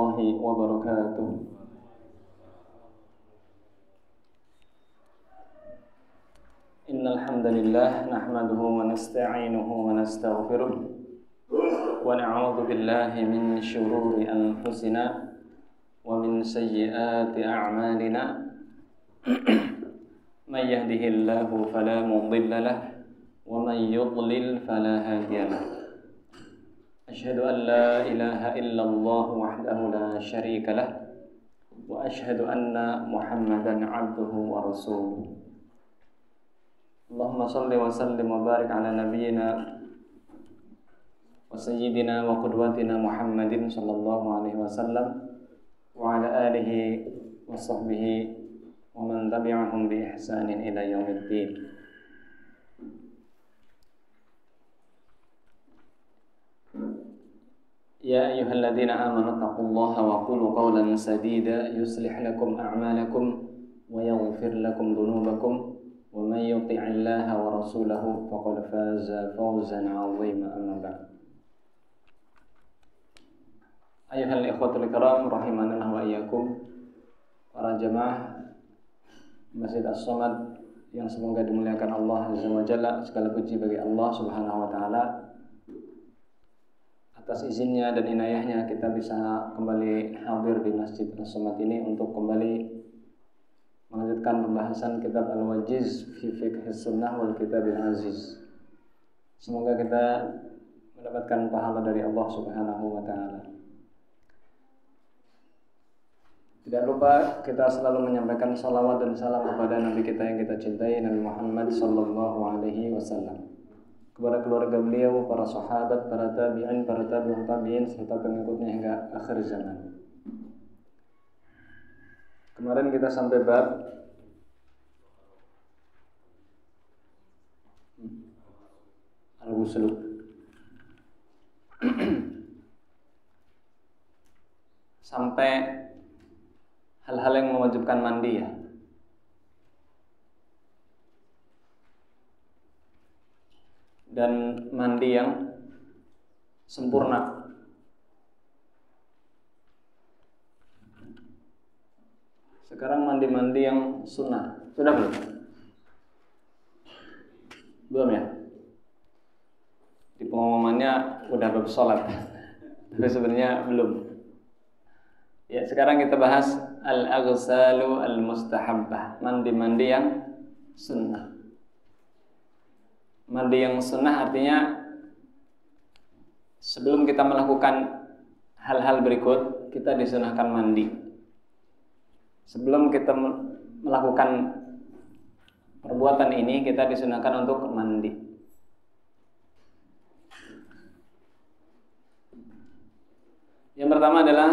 الله وبركاته. إن الحمد لله نحمده ونستعينه ونستغفره ونعوذ بالله من شرور أنفسنا ومن سيئات أعمالنا من يهده الله فلا مضل له ومن يضلل فلا هادي له. أشهد أن لا إله إلا الله وحده لا شريك له وأشهد أن محمدا عبده ورسوله. اللهم صل وسلم وبارك على نبينا وسيدنا وقدوتنا محمد صلى الله عليه وسلم وعلى آله وصحبه ومن تبعهم بإحسان إلى يوم الدين. يا أيها الذين آمنوا اتقوا الله وقولوا قولا سديدا يصلح لكم أعمالكم ويغفر لكم ذنوبكم ومن يطع الله ورسوله فقد فاز فوزا عظيما. أما بعد. أيها الإخوة الكرام رحمنا الله وإياكم, para jemaah Masjid As-Somad yang semoga dimuliakan Allah Azza wa Jalla. Segala puji bagi Allah Subhanahu wa taala. Atas izinnya dan inayahnya kita bisa kembali hadir di Masjid As-Somad ini untuk kembali melanjutkan pembahasan kitab Al-Wajiz fi Fiqh Sunnah wal Kitabil Aziz. Semoga kita mendapatkan pahala dari Allah Subhanahu wa taala. Tidak lupa kita selalu menyampaikan salawat dan salam kepada Nabi kita yang kita cintai, Nabi Muhammad sallallahu alaihi wasallam, kepada keluarga beliau, para sahabat, para tabi'in, para tabi'ut tabi'in serta pengikutnya hingga akhir zaman. Kemarin kita sampai bab al-ghusl. Sampai hal-hal yang mewajibkan mandi ya. Dan mandi yang sempurna. Sekarang mandi-mandi yang sunnah. Sudah belum? Belum ya? Di pengumumannya udah bab sholat. Tapi sebenarnya belum. Ya, sekarang kita bahas al-aghsalu al-mustahabbah. Mandi-mandi yang sunnah. Mandi yang sunnah artinya sebelum kita melakukan hal-hal berikut, kita disunahkan mandi. Sebelum kita melakukan perbuatan ini, kita disunahkan untuk mandi. Yang pertama adalah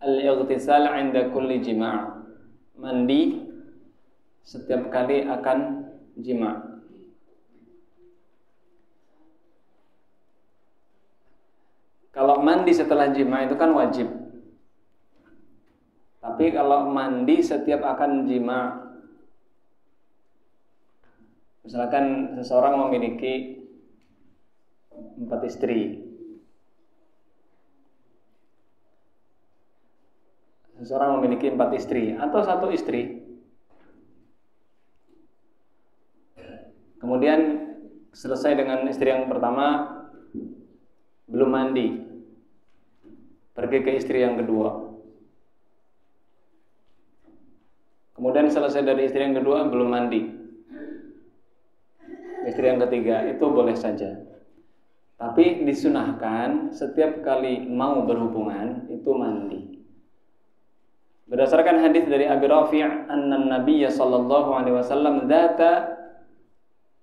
al-ightisal 'inda kulli jima'. Mandi setiap kali akan jima'. Kalau mandi setelah jima' itu kan wajib. Tapi kalau mandi setiap akan jima', misalkan seseorang memiliki 4 istri, seseorang memiliki 4 istri atau 1 istri, kemudian selesai dengan istri yang pertama belum mandi, pergi ke istri yang kedua, kemudian selesai dari istri yang kedua belum mandi, istri yang ketiga, itu boleh saja. Tapi disunahkan setiap kali mau berhubungan itu mandi. Berdasarkan hadis dari Abi Rafi' anna Nabiyya sallallahu alaihi wasallam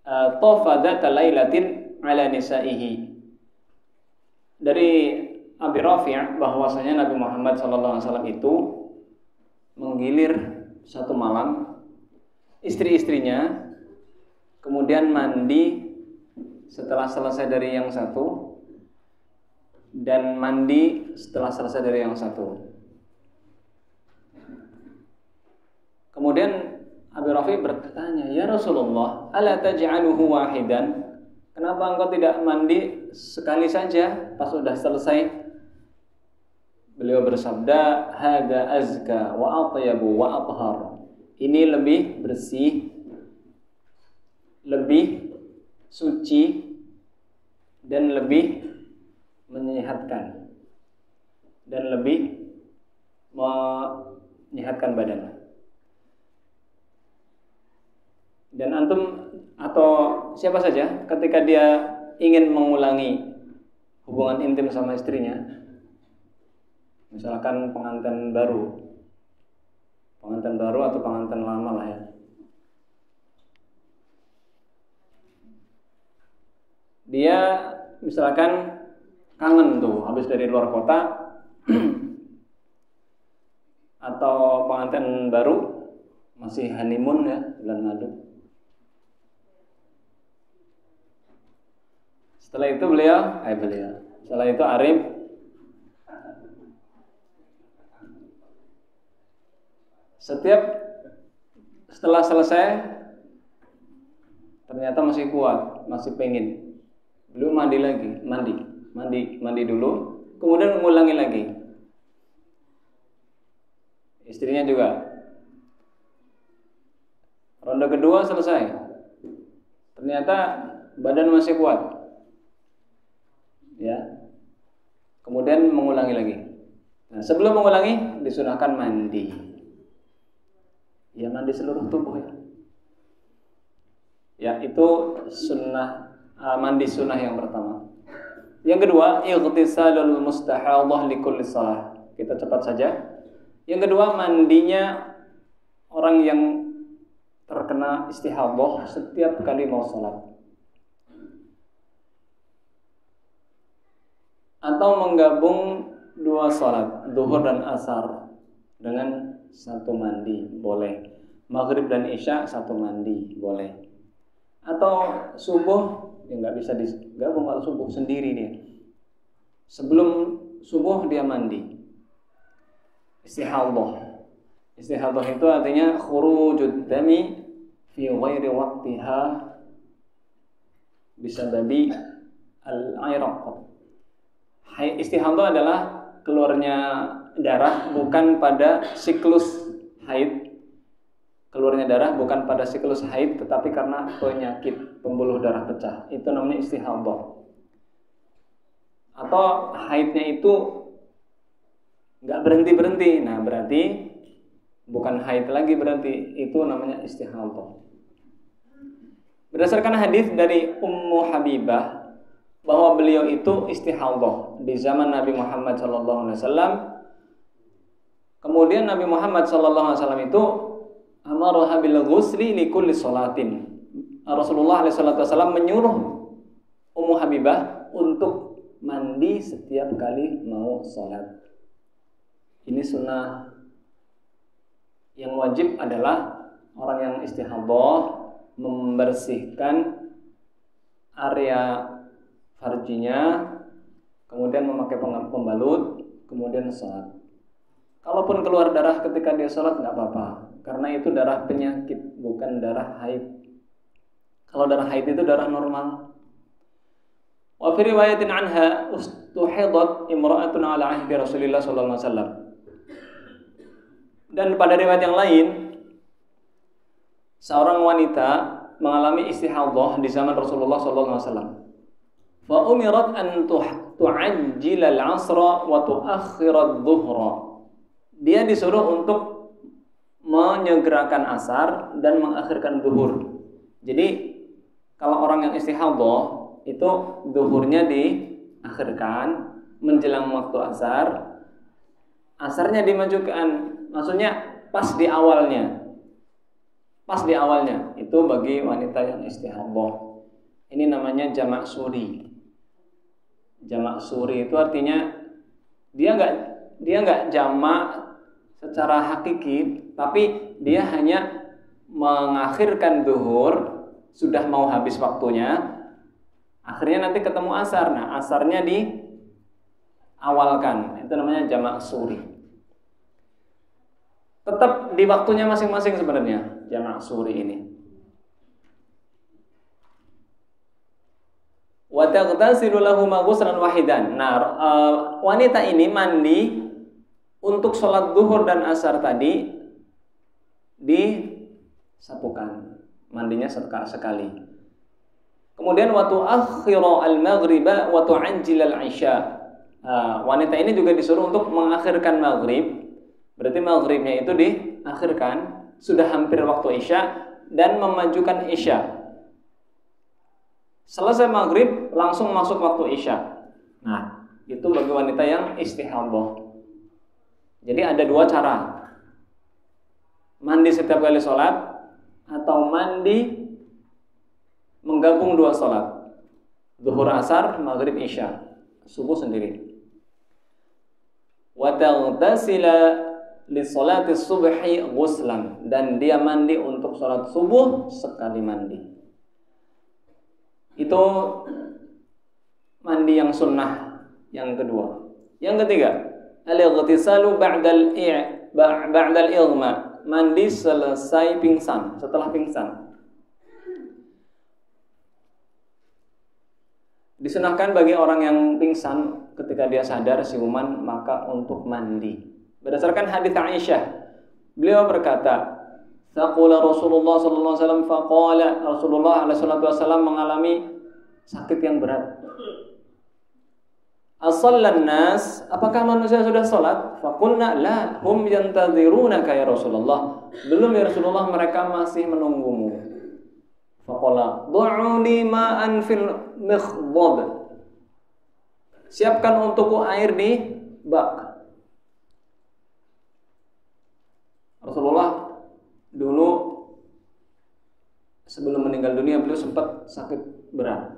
tafa dzata lailatin ala nisaihi. Dari Abi Rafi' bahwasanya Nabi Muhammad sallallahu alaihi wasallam itu menggilir satu malam istri-istrinya, kemudian mandi setelah selesai dari yang satu dan mandi setelah selesai dari yang satu. Kemudian Abi Rafi bertanya, "Ya Rasulullah, ala taj'aluhu wahidan?" Kenapa engkau tidak mandi sekali saja pas sudah selesai Beliau bersabda, "Hada azka wa atyabu wa athhar." Ini lebih bersih, lebih suci, dan lebih menyehatkan, dan lebih menyehatkan badan. Dan antum atau siapa saja ketika dia ingin mengulangi hubungan intim sama istrinya, misalkan pengantin baru atau pengantin lama lah ya, dia misalkan kangen tuh habis dari luar kota atau pengantin baru masih honeymoon ya, bulan madu. Setelah itu setelah itu Arif setelah selesai ternyata masih kuat, masih pengen. Beliau mandi dulu, kemudian mengulangi lagi. Istrinya juga. Ronde kedua selesai. Ternyata badan masih kuat. Ya. Kemudian mengulangi lagi. Nah, sebelum mengulangi disunahkan mandi. Ya, mandi seluruh tubuh ya. Ya, itu sunnah, mandi sunnah yang pertama. Yang kedua, ightisalul mustahadhah likulli shalah. Kita cepat saja. Yang kedua, mandinya orang yang terkena istihadhah setiap kali mau salat. Atau menggabung dua salat, zuhur dan asar, dengan satu mandi, boleh. Maghrib dan isya satu mandi, boleh. Atau subuh, ya nggak bisa digabung kalau subuh sendiri dia. Sebelum subuh dia mandi. Istihadhah. Istihadhah itu artinya khurujud dami fi ghairi waqtiha bisababi al-iraq. Istihadhah adalah keluarnya darah bukan pada siklus haid. Keluarnya darah bukan pada siklus haid, tetapi karena penyakit pembuluh darah pecah. Itu namanya istihadhah. Atau haidnya itu nggak berhenti-berhenti. Nah, berarti bukan haid lagi, berarti itu namanya istihadhah. Berdasarkan hadis dari Ummu Habibah bahwa beliau itu istihadhah di zaman Nabi Muhammad SAW. Kemudian Nabi Muhammad SAW itu amaraha bil ghusli li kulli salatin. Rasulullah SAW menyuruh Ummu Habibah untuk mandi setiap kali mau sholat. Ini sunnah. Yang wajib adalah orang yang istihadhah membersihkan area farjinya, kemudian memakai pembalut, kemudian sholat. Kalaupun keluar darah ketika dia sholat nggak apa-apa, karena itu darah penyakit, bukan darah haid. Kalau darah haid itu darah normal. Wa fi riwayatin anha ustuhidat imra'atun ala ahdi Rasulillah sallallahu alaihi wasallam. Dan pada riwayat yang lain, seorang wanita mengalami istihadhah di zaman Rasulullah sallallahu alaihi wasallam. Fa umirat an tu'ajjila al-'asra wa tu'akhkhira adh-dhuhra. Dia disuruh untuk menyegerakan asar dan mengakhirkan zuhur. Jadi kalau orang yang istihadhah itu zuhurnya diakhirkan menjelang waktu asar, asarnya dimajukan. Maksudnya pas di awalnya. Itu bagi wanita yang istihadhah. Ini namanya jamak suri. Jamak suri itu artinya dia enggak jamak secara hakiki, tapi dia hanya mengakhirkan zuhur, sudah mau habis waktunya, akhirnya nanti ketemu asar. Nah, asarnya diawalkan. Itu namanya jamak suri. Tetap di waktunya masing-masing sebenarnya jamak suri ini. Wa taghtasilu lahum ghuslan wahidan. Nah, wanita ini mandi untuk sholat zuhur dan asar tadi disatukan, mandinya sekali. Kemudian waktu akhira al-maghriba wa tu'ajjil al-isya. Wanita ini juga disuruh untuk mengakhirkan maghrib. Berarti maghribnya itu diakhirkan, sudah hampir waktu isya, dan memajukan isya. Selesai maghrib langsung masuk waktu isya. Nah, itu bagi wanita yang istihadah. Jadi ada dua cara, mandi setiap kali sholat atau mandi menggabung dua sholat, zuhur asar, maghrib isya, subuh sendiri. Wa taghtasila li sholati subhi ghuslan, dan dia mandi untuk sholat subuh sekali mandi. Itu mandi yang sunnah yang kedua. Yang ketiga, al-ightisalu ba'dal ighma, mandi selesai pingsan, setelah pingsan. Disunahkan bagi orang yang pingsan ketika dia sadar siuman maka untuk mandi. Berdasarkan hadits Aisyah, beliau berkata, "Saqala Rasulullah sallallahu alaihi wasallam faqala," Rasulullah alaihi wasallam mengalami sakit yang berat. As-sallan nas, apakah manusia sudah salat? Faqulna la, hum yantazirunaka ya Rasulullah. Belum ya Rasulullah, mereka masih menunggumu. Faqala du'uni ma'an fil mikhdab, siapkan untukku air di bak. Rasulullah dulu sebelum meninggal dunia beliau sempat sakit berat,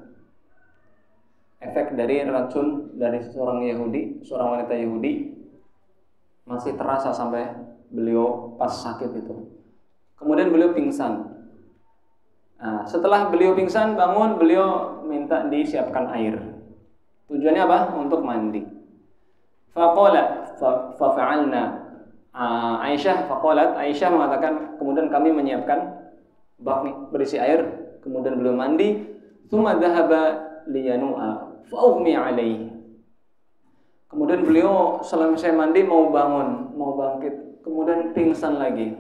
efek dari racun dari seorang wanita Yahudi masih terasa sampai beliau pas sakit itu. Kemudian beliau pingsan. Nah, setelah beliau pingsan bangun, beliau minta disiapkan air. Tujuannya apa? Untuk mandi. Faqala fa'alna. Aisyah mengatakan, kemudian kami menyiapkan bak berisi air, kemudian beliau mandi. Tsumma dhahaba liyanu'a fa'ughmi alaihi. Kemudian beliau selesai mandi mau bangkit, kemudian pingsan lagi.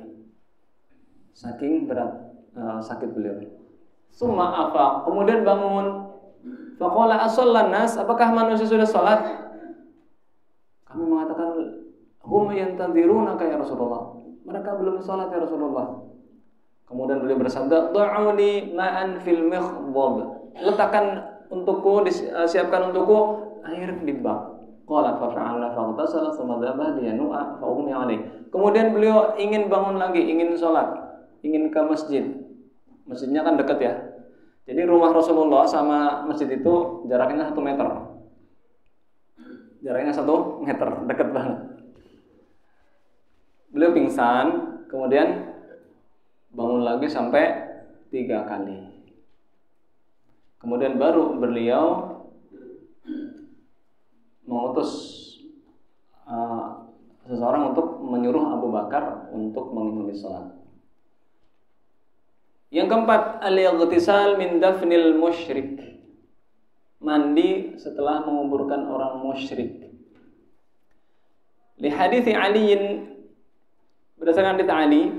Saking berat sakit beliau. Summa afa, kemudian bangun. Faqala asallan nas, apakah manusia sudah salat? Kami mengatakan hum yantazirunaka ya Rasulullah, mereka belum salat ya Rasulullah. Kemudian beliau bersabda, "Du'uni ma'an fil mikhdab." Letakkan untukku, siapkan untukku air di bak. Qala fa fa'alna faghtasala thumma dhahaba liyanu'a fa ughmi alayhi. Kemudian beliau ingin bangun lagi, ingin salat, ingin ke masjid. Masjidnya kan dekat ya. Jadi rumah Rasulullah sama masjid itu jaraknya 1 meter. Jaraknya 1 meter, dekat banget. Beliau pingsan, kemudian bangun lagi sampai 3 kali. Kemudian baru beliau mengutus seseorang untuk menyuruh Abu Bakar untuk mengimami salat. Yang keempat, al-ightisal min dafnil musyrik, mandi setelah menguburkan orang musyrik. Li hadits Ali, berdasarkan hadits Ali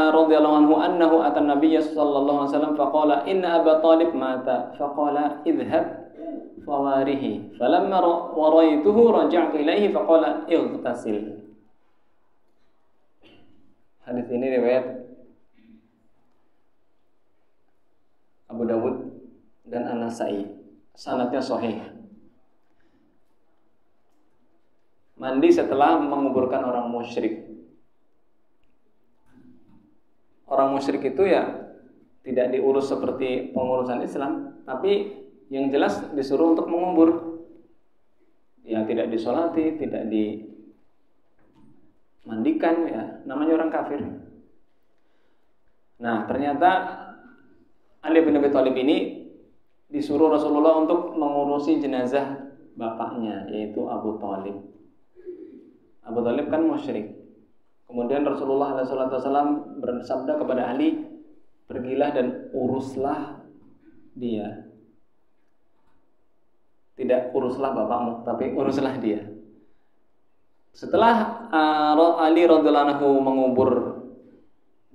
radhiyallahu anhu annahu atan nabiyya sallallahu alaihi wasallam faqala inna Aba Talib mata faqala idhhab fawarihi falamma waraituhu raja'tu ilaihi faqala ightasil. Hadis ini riwayat Abu Dawud dan An-Nasa'i, sanadnya sahih. Mandi setelah menguburkan orang musyrik. Orang musyrik itu ya tidak diurus seperti pengurusan Islam, tapi yang jelas disuruh untuk mengubur. Ya tidak disolati, tidak dimandikan, ya namanya orang kafir. Nah, ternyata Ali bin Abi Thalib ini disuruh Rasulullah untuk mengurusi jenazah bapaknya, yaitu Abu Thalib. Abu Thalib kan musyrik. Kemudian Rasulullah SAW bersabda kepada Ali, pergilah dan uruslah dia. Tidak uruslah bapakmu, tapi uruslah dia. Setelah Ali radhiyallahu anhu mengubur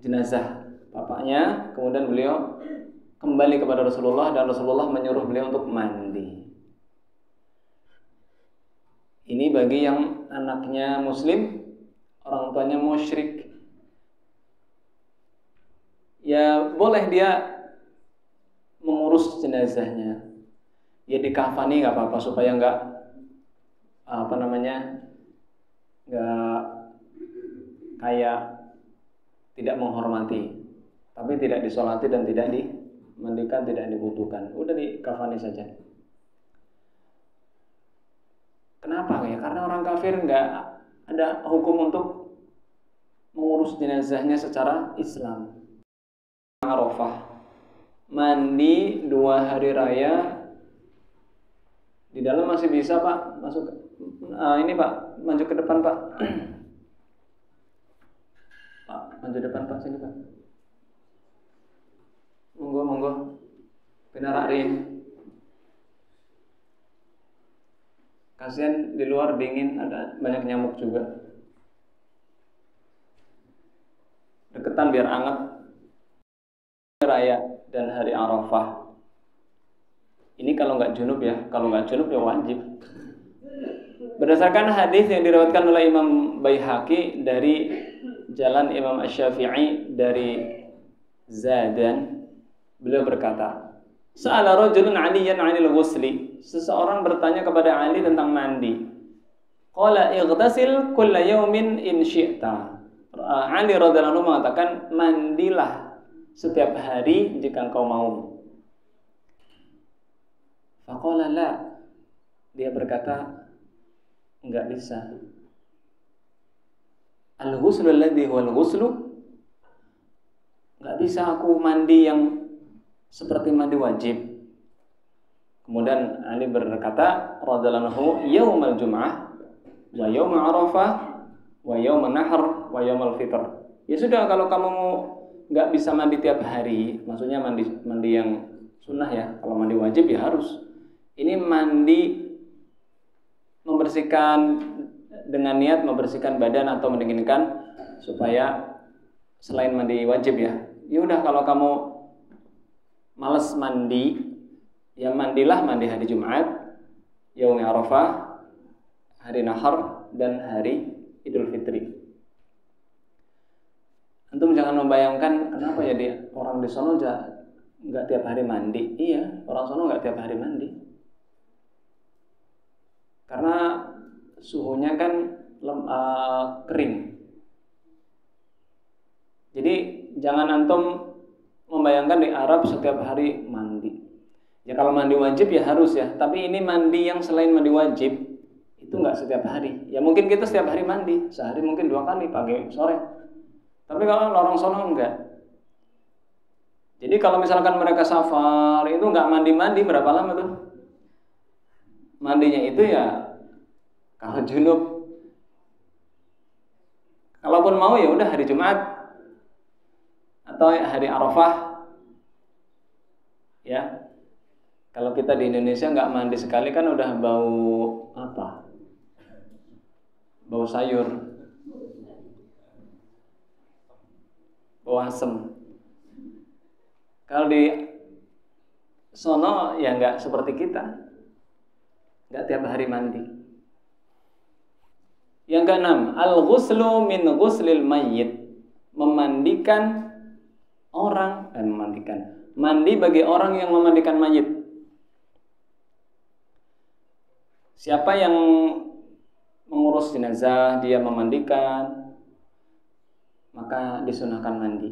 jenazah bapaknya, kemudian beliau kembali kepada Rasulullah dan Rasulullah menyuruh beliau untuk mandi. Ini bagi yang anaknya muslim, orang tuanya musyrik, ya boleh dia mengurus jenazahnya. Ya dikafani nggak apa-apa supaya nggak nggak kayak tidak menghormati, tapi tidak disolati dan tidak dimandikan, tidak dibutuhkan. Udah dikafani saja. Kenapa ya? Karena orang kafir nggak ada hukum untuk mengurus jenazahnya secara Islam. Arafah, mandi 2 hari raya di dalam masih bisa Pak, masuk. Ini Pak, maju ke depan Pak. Pak, maju depan Pak, sini Pak. Monggo. Pinararin. Kasihan di luar dingin, ada banyak nyamuk juga. Deketan biar anget. Raya dan hari Arafah. Ini kalau nggak junub ya, ya wajib. Berdasarkan hadis yang diriwayatkan oleh Imam Baihaqi dari jalan Imam Asy-Syafi'i dari Zadan, beliau berkata, Sa'ala rajulun 'Aliyan 'anil ghusli. Seseorang bertanya kepada Ali tentang mandi. Qala ightasil kulla yawmin in syi'ta. Ali radhiyallahu anhu mengatakan, mandilah setiap hari jika engkau mau. Faqala la. Dia berkata, enggak bisa. Al-ghuslu alladhi huwal ghuslu. Enggak bisa aku mandi yang seperti mandi wajib. Kemudian Ali berkata radhiyallahu anhu, yaumal jum'ah wa yaum arafah wa yaum nahr wa yaumul fitr. Ya sudah, kalau kamu enggak bisa mandi tiap hari, maksudnya mandi yang sunnah ya. Kalau mandi wajib ya harus. Ini mandi membersihkan dengan niat membersihkan badan atau mendinginkan supaya selain mandi wajib ya. Ya udah, kalau kamu malas mandi, ya mandilah mandi hari Jumat, Yaum Arafah, hari Nahar, dan hari Idul Fitri. Antum jangan membayangkan kenapa ya orang di sono nggak tiap hari mandi. Iya, orang sono nggak tiap hari mandi. Karena suhunya kan kering. Jadi jangan antum membayangkan di Arab setiap hari mandi. Ya kalau mandi wajib ya harus ya. Tapi ini mandi yang selain mandi wajib itu nggak setiap hari. Ya mungkin kita setiap hari mandi, sehari mungkin 2 kali, pagi sore. Tapi kalau orang sono enggak. Jadi kalau misalkan mereka safar itu nggak mandi berapa lama tuh? Mandinya itu ya kalau junub. Kalaupun mau ya udah hari Jumat atau hari Arafah. Ya. Kalau kita di Indonesia nggak mandi sekali kan udah bau apa? Bau sayur. Bau asem. Kalau di sono ya nggak seperti kita. Nggak tiap hari mandi. Yang keenam, al-ghuslu min ghuslil mayyit. Memandikan orang dan mandi bagi orang yang memandikan mayit. Siapa yang mengurus jenazah, dia memandikan, maka disunahkan mandi.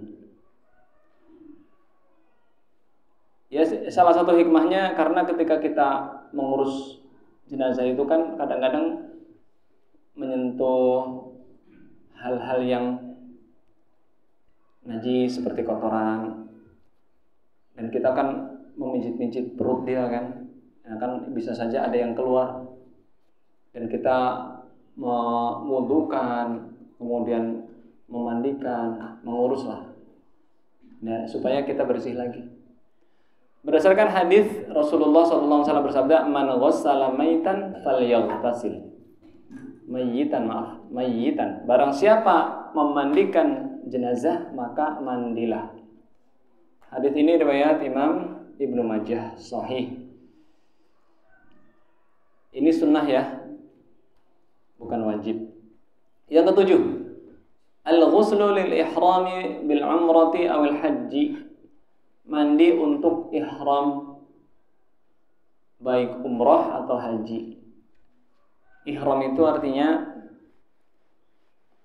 Ya, salah satu hikmahnya karena ketika kita mengurus jenazah itu kan kadang-kadang menyentuh hal-hal yang najis seperti kotoran, dan kita kan memijit-mijit perut dia kan, ya kan bisa saja ada yang keluar, dan kita mewudukan, kemudian memandikan, menguruslah, nah, supaya kita bersih lagi. Berdasarkan hadis Rasulullah SAW bersabda, man ghassala maitan falyaghtasil. mayyitan. Barang siapa memandikan jenazah maka mandilah. Hadis ini riwayat Imam Ibnu Majah sahih. Ini sunnah ya, bukan wajib. Yang ketujuh, al-ghuslu lil ihrami bil umrati awil haji. Mandi untuk ihram baik umrah atau haji. Ihram itu artinya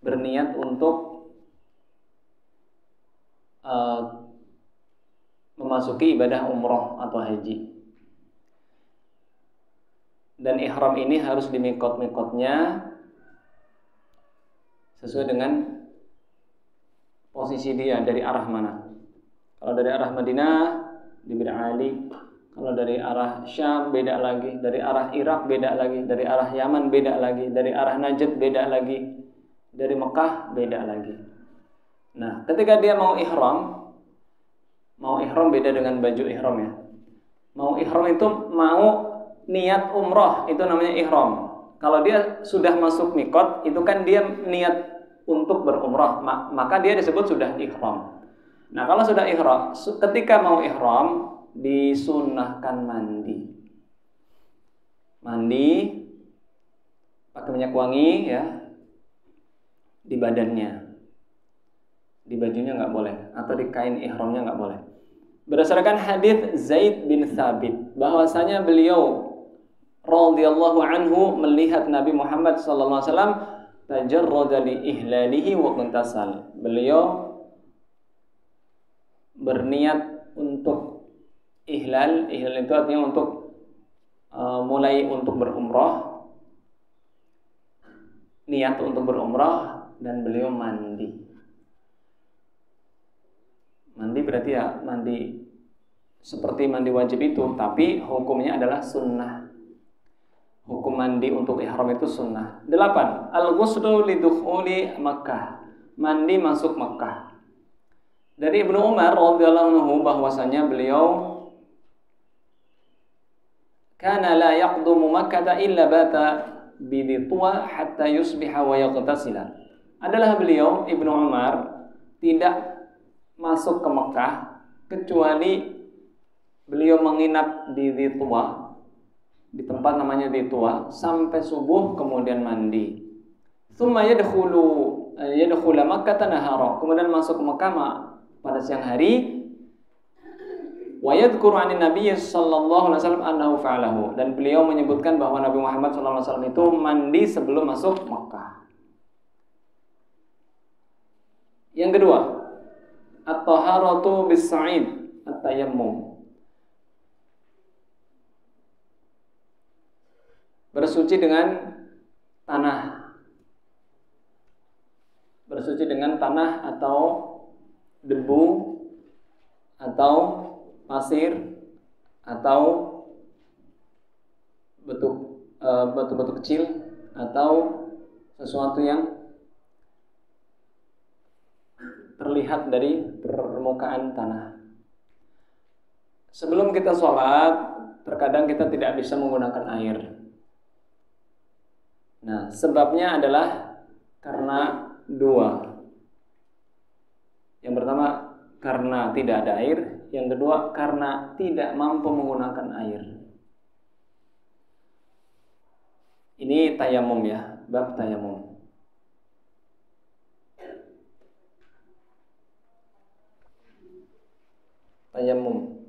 berniat untuk memasuki ibadah umrah atau haji. Dan ihram ini harus di mikot-mikotnya sesuai dengan posisi dia dari arah mana. Kalau dari arah Madinah di Bir Ali, kalau dari arah Syam beda lagi, dari arah Irak beda lagi, dari arah Yaman beda lagi, dari arah Najd beda lagi, dari Mekah beda lagi. Nah, ketika dia mau ihram beda dengan baju ihram ya. Mau ihram itu mau niat umroh, itu namanya ihram. Kalau dia sudah masuk mikot, itu kan dia niat untuk berumrah, maka dia disebut sudah ihram. Nah, kalau sudah ihram, ketika mau ihram disunnahkan mandi. Mandi pakai minyak wangi ya di badannya. Di bajunya nggak boleh, atau di kain ihramnya nggak boleh. Berdasarkan hadis Zaid bin Thabit bahwasanya beliau radhiyallahu anhu melihat Nabi Muhammad sallallahu alaihi wasallam tajarrada li ihlalihi wa qantasal. Beliau berniat untuk ihlal itu artinya untuk mulai untuk berumrah, niat untuk berumrah, dan beliau mandi. Mandi berarti ya mandi seperti mandi wajib itu, tapi hukumnya adalah sunnah. Hukum mandi untuk ihram itu sunnah. 8. Al-ghuslu lidukhuli Makkah. Mandi masuk Makkah. Dari Ibnu Umar radhiyallahu anhu bahwasanya beliau kana la yaqdumu Makkah illa bata biditwa hatta yusbiha wa yaghtasila. Adalah beliau Ibnu Umar tidak masuk ke Mekah kecuali beliau menginap di Ditwa, di tempat namanya Ditwa sampai subuh, kemudian mandi. Tsumma yadkhulu Makkah nahara, kemudian masuk ke Mekah pada siang hari. Wa yadhkuru 'anin Nabiy sallallahu alaihi wasallam annahu fa'alahu, dan beliau menyebutkan bahwa Nabi Muhammad sallallahu alaihi wasallam itu mandi sebelum masuk Mekah. Yang kedua, at-taharatu bis-sa'id, at-tayammum. Bersuci dengan tanah. Bersuci dengan tanah atau debu atau pasir atau batu-batu kecil atau sesuatu yang terlihat dari permukaan tanah. Sebelum kita sholat, terkadang kita tidak bisa menggunakan air. Nah, sebabnya adalah karena dua. Yang pertama, karena tidak ada air. Yang kedua, karena tidak mampu menggunakan air. Ini tayamum ya, bab tayamum. Tayamum.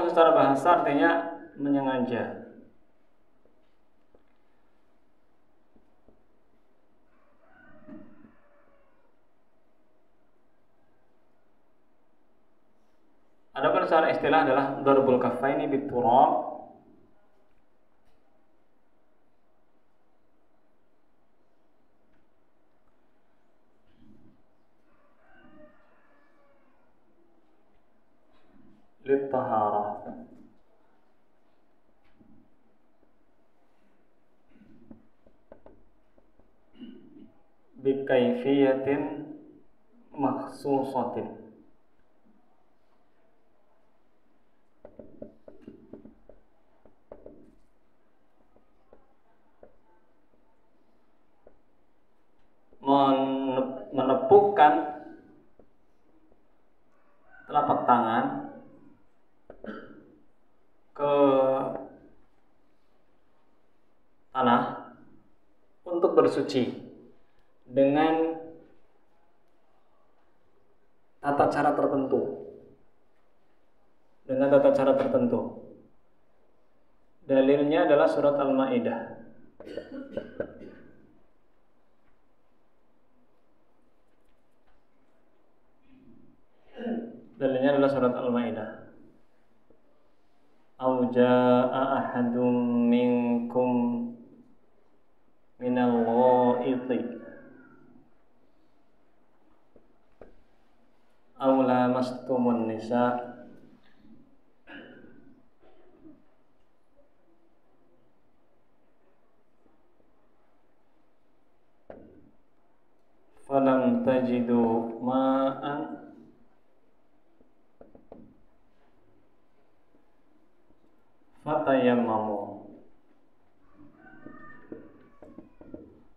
secara bahasa artinya menyengaja. Adapun secara istilah adalah darbul kaffaini biturab, للطهارة بكيفية مخصوصة. Menepukkan telapak tangan ke tanah untuk bersuci dengan tata cara tertentu. Dalilnya adalah surat Al-Maidah. Au jaa'a ahadum minkum minal ghaiti aw lamastumun nisa falam tajidu ma'an fatayammamu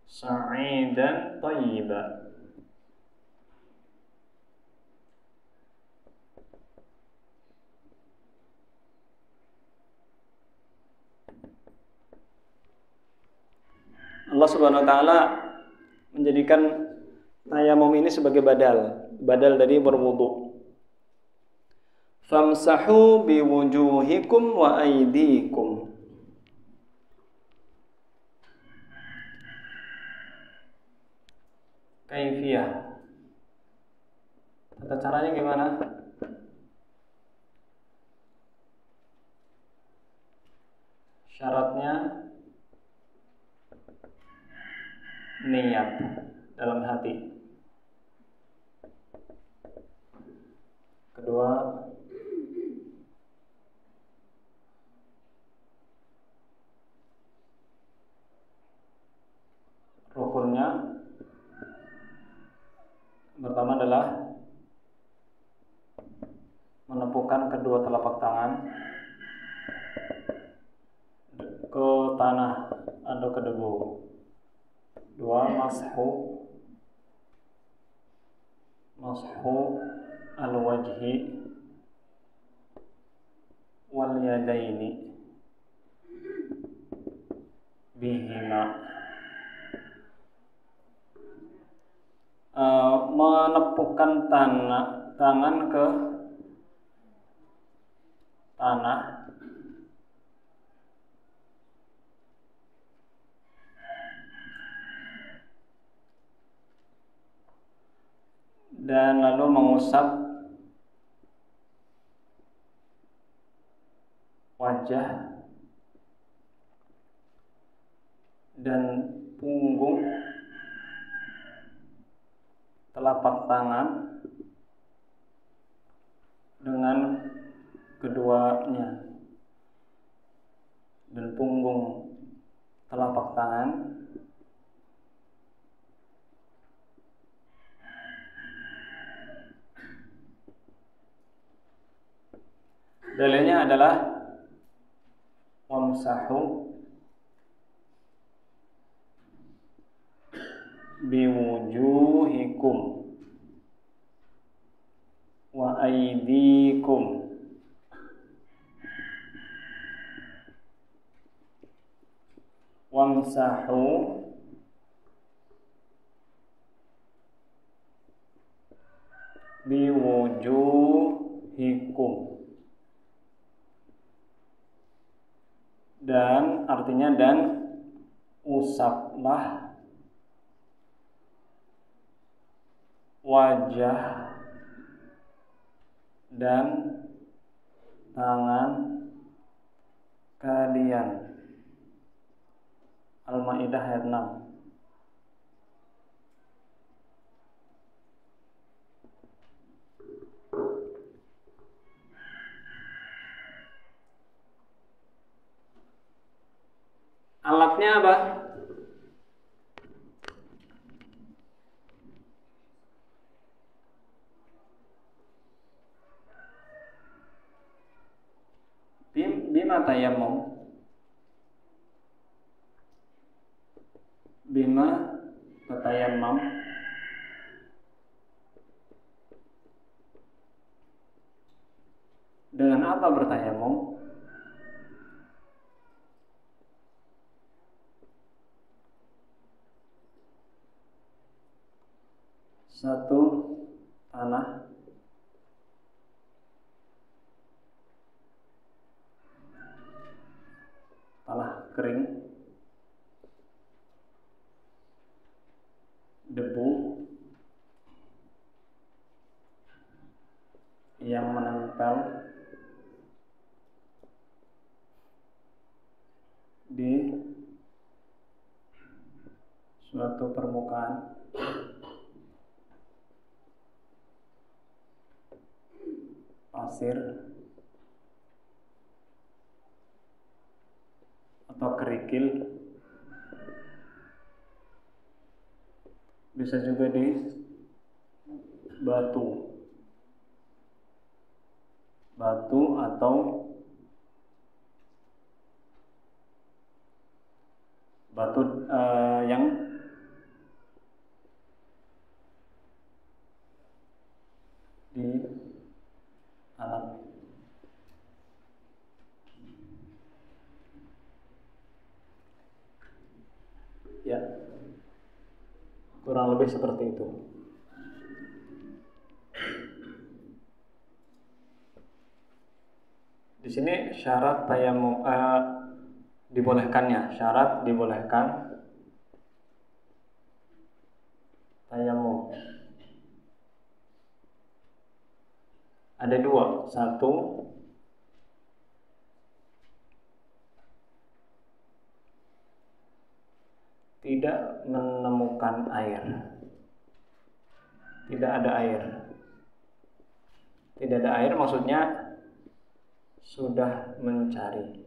sa'idan thayyiban. Allah Subhanahu wa taala menjadikan tayamum ini sebagai badal dari berwudu. Famsahu biwujuhikum wa aydikum. Kaifiyah. Tata caranya gimana? Syaratnya niat dalam hati. Kedua, rukunnya pertama adalah menepukkan kedua telapak tangan ke tanah atau ke debu. Dua, mashu al-wajhi wal yadaini bihima. Menepukkan tangan ke tanah dan lalu mengusap wajah dan punggung telapak tangan dengan keduanya dan punggung telapak tangan dalilnya adalah wamsahu biwujuhikum wa aydikum. Wamsahu biwujuhikum Dan artinya dan usaplah wajah dan tangan kalian. Al-Maidah ayat 6. Alatnya apa? Bima tayammum. Bima tayammum. Dengan apa bertayamum? Satu, tanah. Tanah kering. Debu yang menempel di suatu permukaan pasir atau kerikil, bisa juga di batu atau batu yang di alam. Ya, kurang lebih seperti itu. Di sini syarat tayamum dibolehkannya, syarat dibolehkan tayamum. Ada dua, satu tidak menemukan air, tidak ada air. Tidak ada air maksudnya sudah mencari.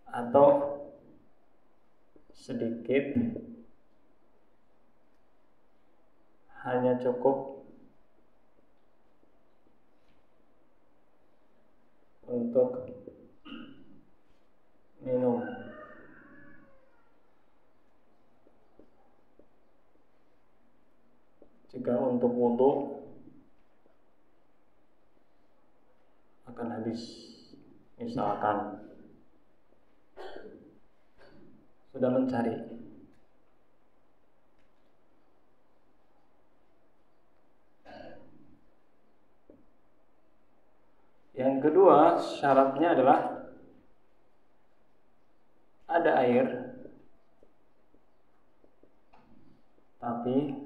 Atau sedikit, hanya cukup untuk minum. Jika untuk wudu akan habis, misalkan sudah mencari. Yang kedua, syaratnya adalah ada air, tapi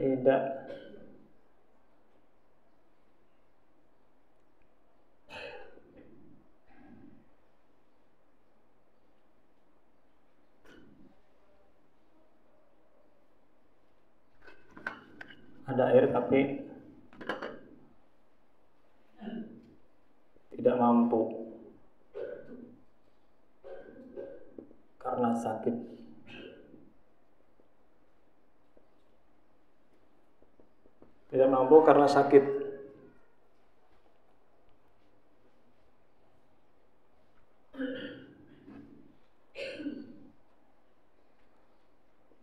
tidak ada air tapi tidak mampu karena sakit. Tidak mampu karena sakit.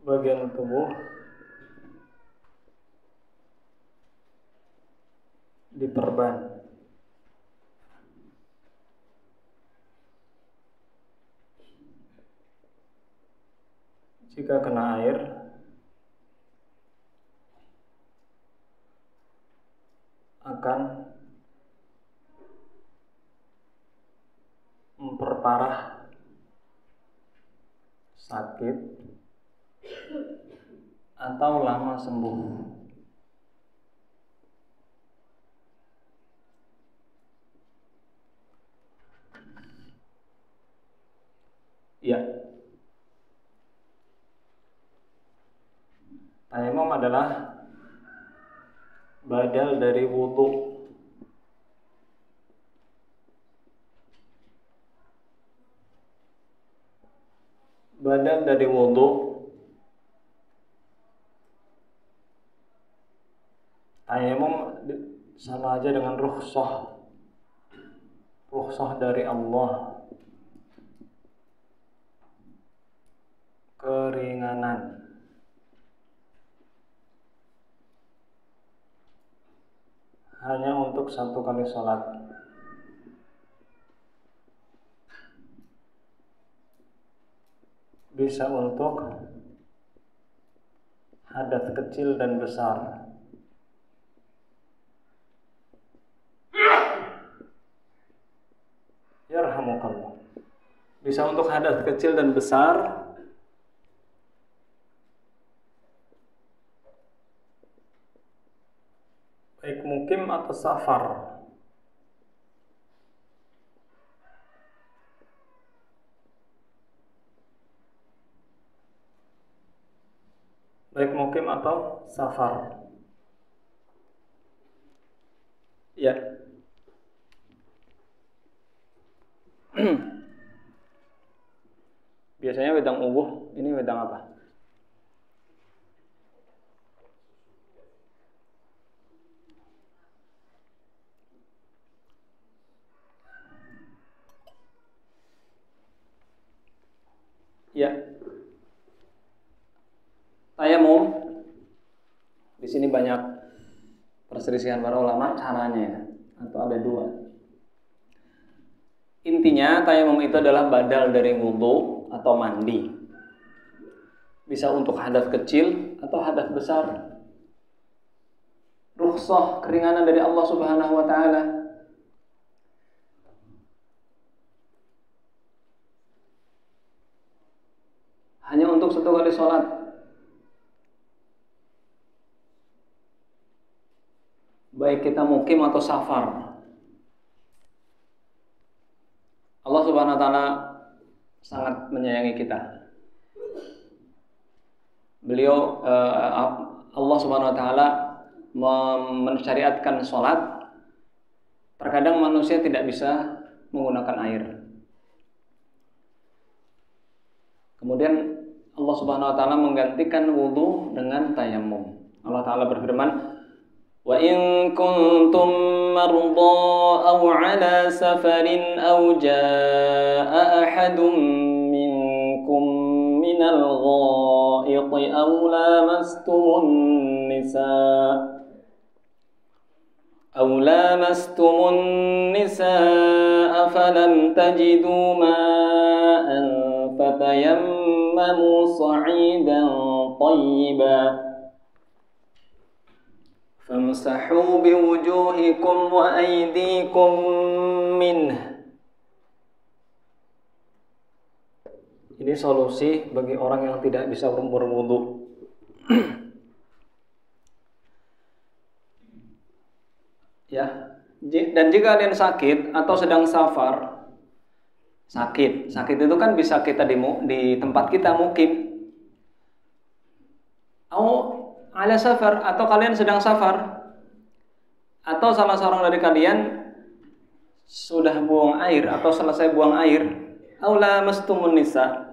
Bagian tubuh diperban. Jika kena air, akan memperparah sakit atau lama sembuh. Ya, tayamum adalah badal dari wudu. Badal dari wudu tayamum sama aja dengan rukhsah dari Allah, keringanan. Hanya untuk satu kali sholat. Bisa untuk hadas kecil dan besar. Yarhamukallah. Bisa untuk hadas kecil dan besar. Baik mukim atau safar. Baik mukim atau safar. Ya. Biasanya wedang ubuh, ini wedang apa? Ya. Tayamum. Di sini banyak perselisihan para ulama caranya, atau ada dua. Intinya tayamum itu adalah badal dari wudu atau mandi. Bisa untuk hadas kecil atau hadas besar. Rukhsah, keringanan dari Allah Subhanahu wa taala. Hanya untuk satu kali sholat. Baik kita mukim atau safar. Allah Subhanahu wa taala sangat menyayangi kita. Beliau Allah Subhanahu wa taala mensyariatkan sholat. Terkadang manusia tidak bisa menggunakan air. Kemudian Allah Subhanahu wa taala menggantikan wudu dengan tayamum. Allah taala berfirman, "Wa in kuntum marda aw 'ala safarin aw jaa'a ahadun minkum minal ghaithi aw lamastumun nisaa falam tajidu ma'an fatayammamu sa'idan thayyiban famsahu biwujuhikum wa aydikum minh." Ini solusi bagi orang yang tidak bisa berwudu. Ya, dan jika kalian sakit atau sedang safar, sakit itu kan bisa kita di tempat kita mukim. Ala safar, atau kalian sedang safar, atau salah seorang dari kalian sudah buang air atau selesai buang air, aw lamastumun nisa,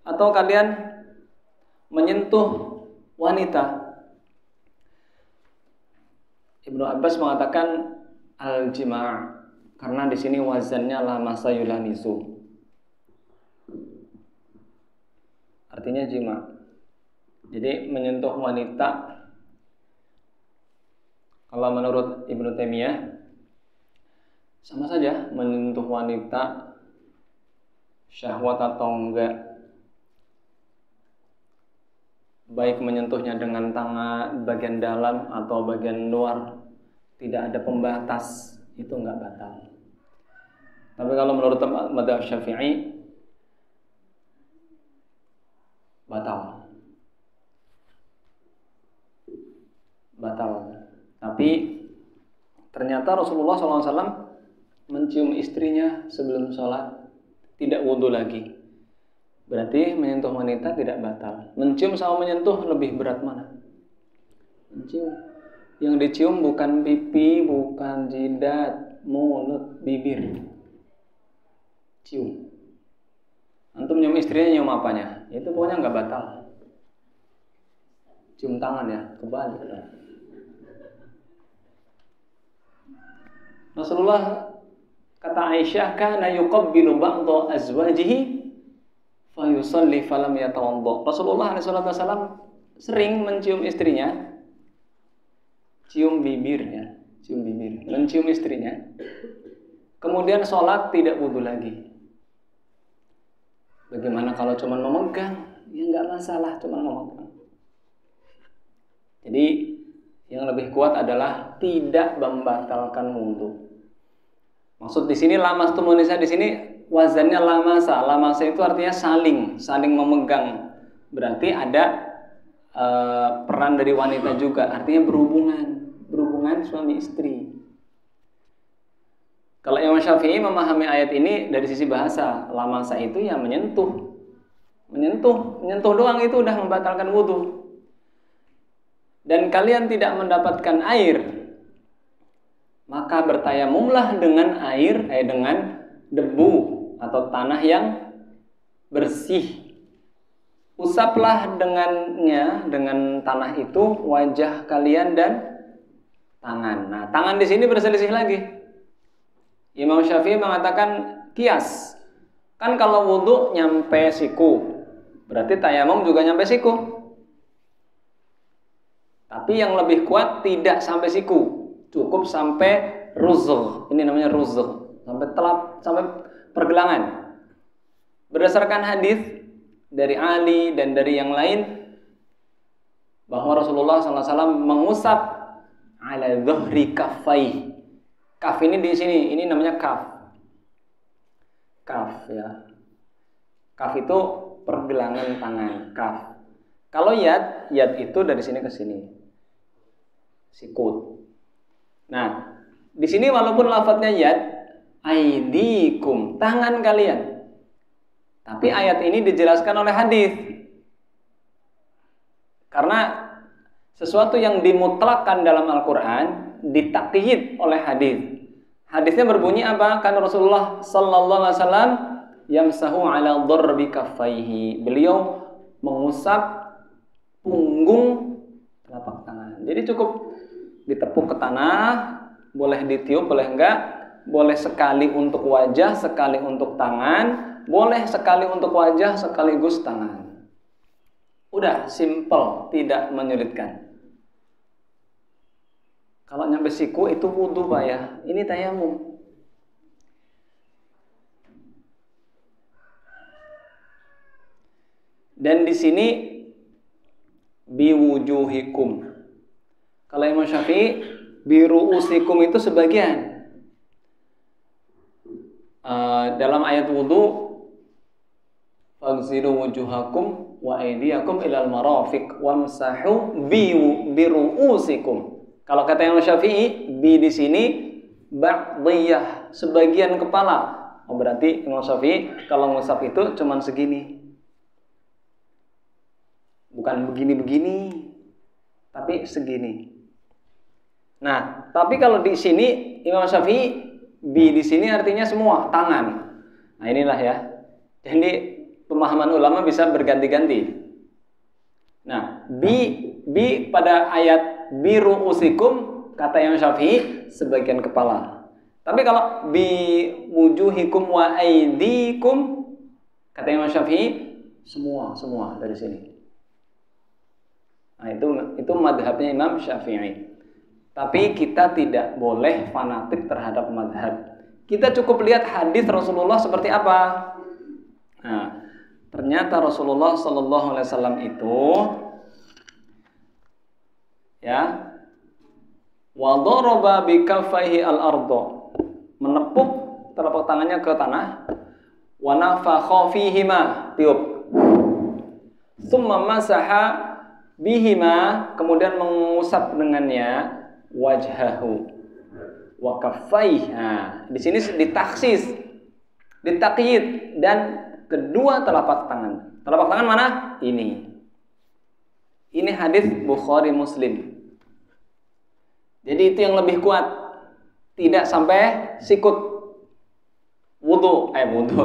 atau kalian menyentuh wanita. Ibnu Abbas mengatakan al-jima', karena di sini wazannya lamasa yulanisu, artinya jima'. Jadi menyentuh wanita Kalau menurut Ibnu Taimiyah sama saja menyentuh wanita syahwat atau enggak, baik menyentuhnya dengan tangan bagian dalam atau bagian luar, tidak ada pembatas, itu enggak batal. Tapi kalau menurut mazhab Syafi'i batal. Tapi ternyata Rasulullah SAW mencium istrinya sebelum sholat, tidak wudhu lagi. Berarti menyentuh wanita tidak batal. Mencium sama menyentuh lebih berat mana? Mencium. Yang dicium bukan pipi, bukan jidat, mulut, bibir. Cium. Antum nyium istrinya, nyium apanya? Itu pokoknya nggak batal. Cium tangan ya, kebalik. Rasulullah, kata Aisyah, kana yuqabbilu ba'dha azwajihi fa yusalli falam yatawadda. Rasulullah SAW sering mencium istrinya, cium bibir ya, cium bibir, mencium istrinya. Kemudian sholat tidak wudu lagi. Bagaimana kalau cuma memegang? Ya nggak masalah, cuma memegang. Jadi yang lebih kuat adalah tidak membatalkan wudu. Maksud di sini lamas tumunisa di sini wazannya lamasa. Lamasa itu artinya saling memegang. Berarti ada peran dari wanita juga, artinya berhubungan suami istri. Kalau Imam Syafi'i memahami ayat ini dari sisi bahasa, lamasa itu ya menyentuh doang itu udah membatalkan wudu. Dan kalian tidak mendapatkan air, maka bertayamumlah dengan air, dengan debu atau tanah yang bersih. Usaplah dengan tanah itu wajah kalian dan tangan. Nah, tangan di sini berselisih lagi. Imam Syafi'i mengatakan kias. Kan kalau wudu nyampe siku, berarti tayamum juga nyampe siku. Tapi yang lebih kuat tidak sampai siku, cukup sampai ruzugh. Ini namanya ruzugh, sampai pergelangan. Berdasarkan hadis dari Ali dan dari yang lain bahwa Rasulullah SAW mengusap ala dhuhri kaffai. Kaf ini di sini, ini namanya kaf. Kaf ya. Kaf itu pergelangan tangan, kaf. Kalau yad itu dari sini ke sini. Sikut. Nah, di sini walaupun lafadznya yad, aidikum, tangan kalian. Tapi ayat ini dijelaskan oleh hadis. Karena sesuatu yang dimutlakkan dalam Al-Quran ditakyid oleh hadis. Hadisnya berbunyi apa? Kan Rasulullah sallallahu alaihi wasallam yamsahu ala dharbi kaffaihi. Beliau mengusap punggung telapak tangan. Jadi cukup ditepuk ke tanah, boleh ditiup, boleh enggak, boleh sekali untuk wajah, sekali untuk tangan, boleh sekali untuk wajah sekaligus tangan. Udah simple, tidak menyulitkan. Kalau nyampe siku itu wudu Pak ya. Ini tayamum. Dan di sini biwujuhikum. Kalau Imam Syafi'i biruusikum itu sebagian. Dalam ayat wudu faghsilu wujuhakum wa aydiyakum ilal marafiq wamsahu biruusikum. Kalau kata Imam Syafi'i, bi di sini ba'diyah, sebagian kepala. Oh, berarti Imam Syafi'i kalau ngusap itu cuman segini. Bukan begini-begini, tapi segini. Nah, tapi kalau di sini Imam Syafi'i, bi di sini artinya semua, tangan. Nah, inilah ya. Jadi pemahaman ulama bisa berganti-ganti. Nah, bi pada ayat biru usikum kata Imam Syafi'i sebagian kepala. Tapi kalau bi wujuhikum wa aidikum kata Imam Syafi'i semua dari sini. Nah, itu madhabnya Imam Syafi'i. Tapi kita tidak boleh fanatik terhadap madhab. Kita cukup lihat hadis Rasulullah seperti apa. Nah, ternyata Rasulullah Sallallahu Alaihi Wasallam itu, ya, wadaraba bikaffaihi al-ardo, menepuk telapak tangannya ke tanah, wa nafakha fihima, tiup, tsumma masaha bihima, kemudian mengusap dengannya wajhahu wa kaffaihi. Nah, di sini ditaksis, ditakyid, dan kedua telapak tangan. Telapak tangan mana? Ini. Ini hadis Bukhari Muslim. Jadi itu yang lebih kuat. Tidak sampai sikut. Wudu,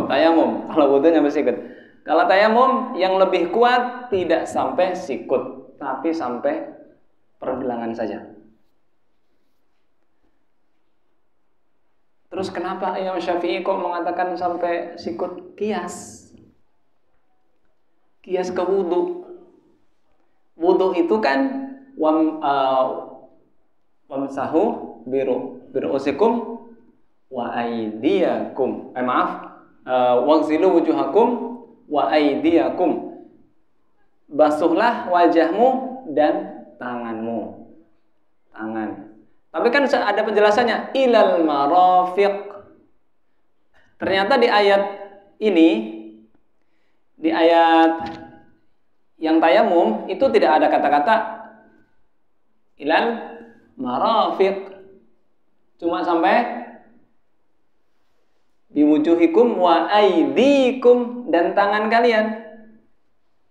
tayamum. Kalau wudu sampai sikut. Kalau tayamum yang lebih kuat tidak sampai sikut, tapi sampai pergelangan saja. Terus kenapa Imam Syafi'i kok mengatakan sampai sikut? Kias ke wudu. Wudu itu kan wamsahu biru'usikum wa aydiyakum. Waghsilu wujuhakum wa aydiyakum. Basuhlah wajahmu dan tanganmu. Tangan. Tapi kan ada penjelasannya, ilal marafiq. Ternyata di ayat ini, di ayat yang tayamum itu tidak ada kata-kata ilal marafiq. Cuma sampai biwujuhikum wa aydikum, dan tangan kalian.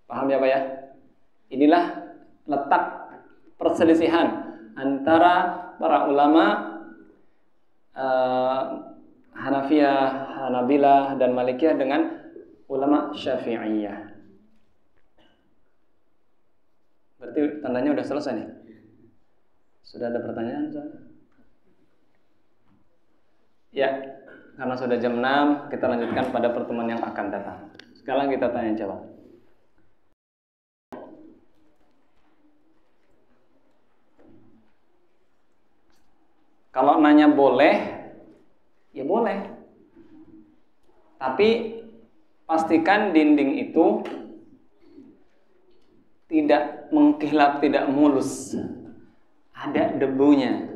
Paham ya Pak ya? Inilah letak perselisihan antara para ulama Hanafiyah, Hanabilah, dan Malikiyah dengan ulama Syafi'iyah. Berarti tandanya udah selesai nih. Sudah ada pertanyaan? Ya, karena sudah jam 6, kita lanjutkan pada pertemuan yang akan datang. Sekarang kita tanya jawab. Kalau nanya boleh, ya boleh. Tapi pastikan dinding itu tidak mengkilap, tidak mulus. Ada debunya.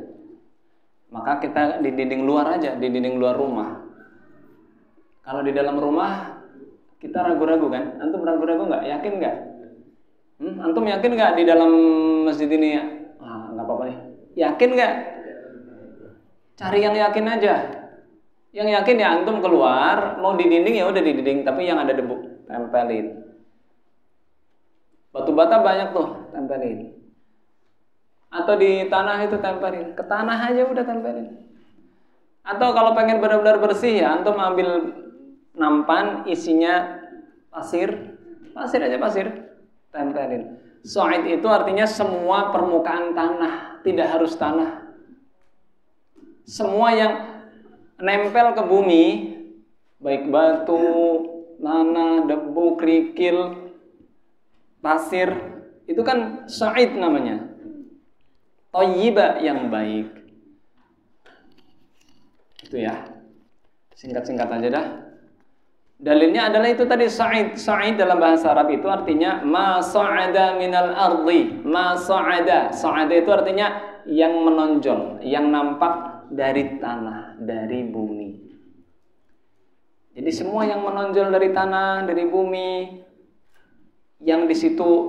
Maka kita di dinding luar aja, di dinding luar rumah. Kalau di dalam rumah kita ragu-ragu kan? Antum ragu-ragu nggak? Yakin nggak? Antum yakin nggak di dalam masjid ini? Nggak apa-apa nih. Yakin nggak? Cari yang yakin aja. Yang yakin ya antum keluar, mau di dinding ya udah di dinding, tapi yang ada debu tempelin. Batu bata banyak tuh, tempelin. Atau di tanah itu tempelin, ke tanah aja udah tempelin. Atau kalau pengen benar-benar bersih ya antum ambil nampan isinya pasir aja, tempelin. So'id itu artinya semua permukaan tanah, tidak harus tanah. Semua yang nempel ke bumi, baik batu, tanah, debu, kerikil, pasir, itu kan sa'id namanya. Thayyibah, yang baik. Itu ya. Singkat-singkat aja dah. Dalilnya adalah itu tadi sa'id. Sa'id dalam bahasa Arab itu artinya ma sa'ada minal ardi. Ma sa'ada. Sa'ada itu artinya yang menonjol, yang nampak dari tanah, dari bumi. Jadi semua yang menonjol dari tanah, dari bumi, yang di situ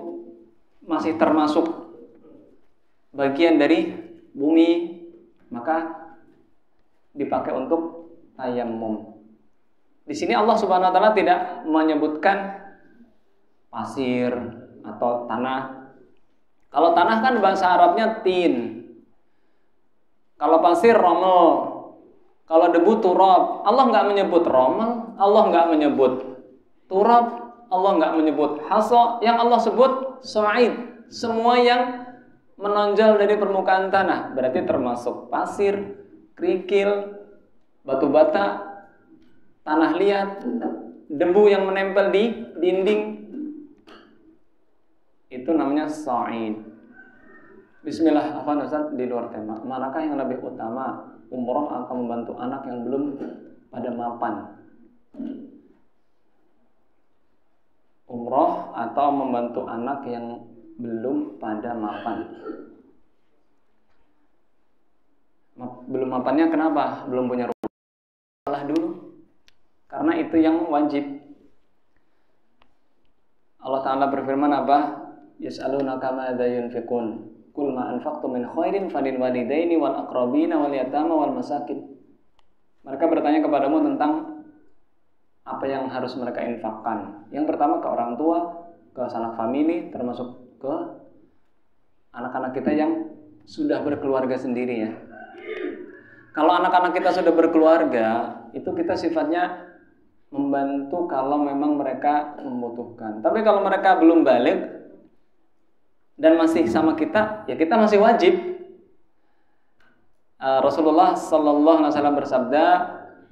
masih termasuk bagian dari bumi, maka dipakai untuk tayammum. Di sini Allah Subhanahu wa taala tidak menyebutkan pasir atau tanah. Kalau tanah kan bahasa Arabnya tin. Kalau pasir romel, kalau debu turab. Allah nggak menyebut romel, Allah nggak menyebut turab, Allah nggak menyebut hasa. Yang Allah sebut sa'id. Semua yang menonjol dari permukaan tanah, berarti termasuk pasir, kerikil, batu bata, tanah liat, debu yang menempel di dinding. Itu namanya sa'id. Bismillah, afwan Ustaz, di luar tema. Manakah yang lebih utama, umroh atau membantu anak yang belum pada mapan? Umroh atau membantu anak yang belum pada mapan? Belum mapannya kenapa? Belum punya rumah. Salah dulu. Karena itu yang wajib. Allah Ta'ala berfirman apa? Yas'alunaka madza yunfiqun. Qul ma anfaqtum min khairin falil walidaini wal aqrabina wal yatama wal masakin. Mereka bertanya kepadamu tentang apa yang harus mereka infakkan. Yang pertama ke orang tua, ke sanak famili, termasuk ke anak-anak kita yang sudah berkeluarga sendiri ya. Kalau anak-anak kita sudah berkeluarga, itu kita sifatnya membantu kalau memang mereka membutuhkan. Tapi kalau mereka belum balik dan masih sama kita, ya kita masih wajib. Rasulullah sallallahu alaihi wasallam bersabda,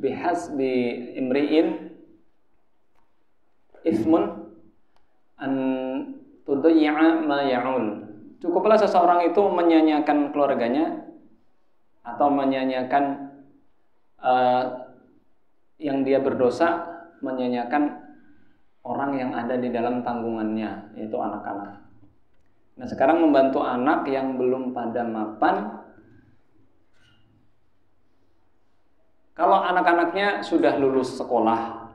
bihasbi imri'in ismun an tudayya ma ya'ul. Cukuplah seseorang itu menyanyiakan keluarganya atau menyanyiakan yang dia berdosa, menyanyiakan orang yang ada di dalam tanggungannya, yaitu anak-anak. Nah, sekarang membantu anak yang belum pada mapan. Kalau anak-anaknya sudah lulus sekolah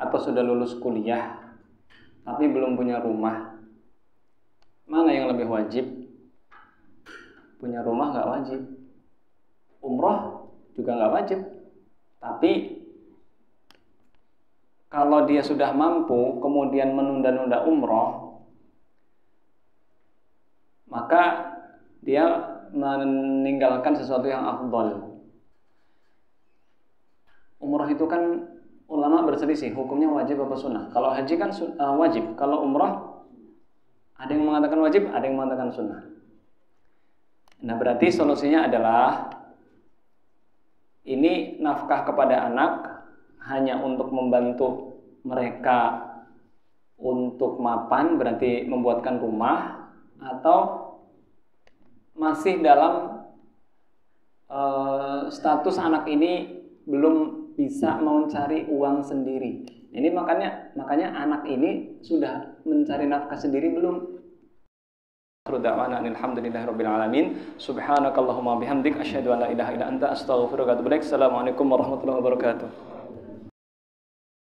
atau sudah lulus kuliah tapi belum punya rumah, mana yang lebih wajib? Punya rumah nggak wajib, umroh juga nggak wajib. Tapi kalau dia sudah mampu kemudian menunda-nunda umroh, maka dia meninggalkan sesuatu yang afdal. Umrah itu kan ulama berselisih hukumnya wajib apa sunnah. Kalau haji kan wajib, kalau umrah ada yang mengatakan wajib, ada yang mengatakan sunnah. Nah, berarti solusinya adalah ini nafkah kepada anak hanya untuk membantu mereka untuk mapan, berarti membuatkan rumah, atau masih dalam status anak ini belum bisa mencari uang sendiri. Ini makanya anak ini sudah mencari nafkah sendiri belum? Alhamdulillahirabbil alamin. Subhanakallahumma bihamdik asyhadu an la ilaha illa anta astaghfiruka wa atubu ilaik. Assalamualaikum warahmatullahi wabarakatuh.